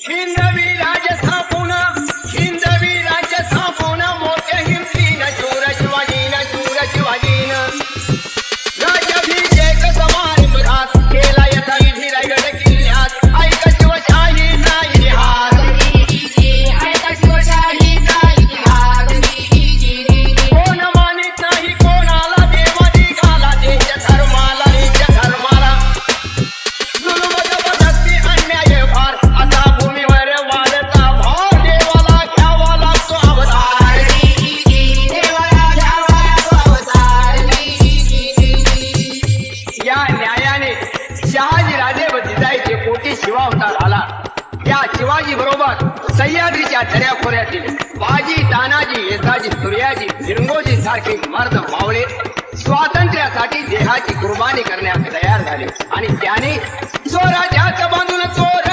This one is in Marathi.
हिंदवी राज स्थापून हिंदवी राज स्थापून मोठ्या हिमतीन शूर शिवाजीन राज्याभिषेक समारंभ रास केला यथा विधी रायगड किल्ल्यात ऐक शिवशाहीचा इतिहास कोण मानित नाही कोणाला देवादी घाला देश धर्माला जुलूम जबरदस्ती अन्याय फार असा भूमीवर वाढता भार देवाला घ्यावा लागतो अवतार या न्यायाने शहाजी राजे व जिजाईचे कोटी शिवावतार आला. या शिवाजी बरोबर सह्याद्रीच्या दऱ्याखोऱ्यातील बाजी तानाजी येसाजी सूर्याजी हिरंगोजी सारखे मर्द मावळे स्वातंत्र्यासाठी देहाची कुर्बानी करण्यास तयार झाले आणि त्याने स्वराज्याचं बांधून चोर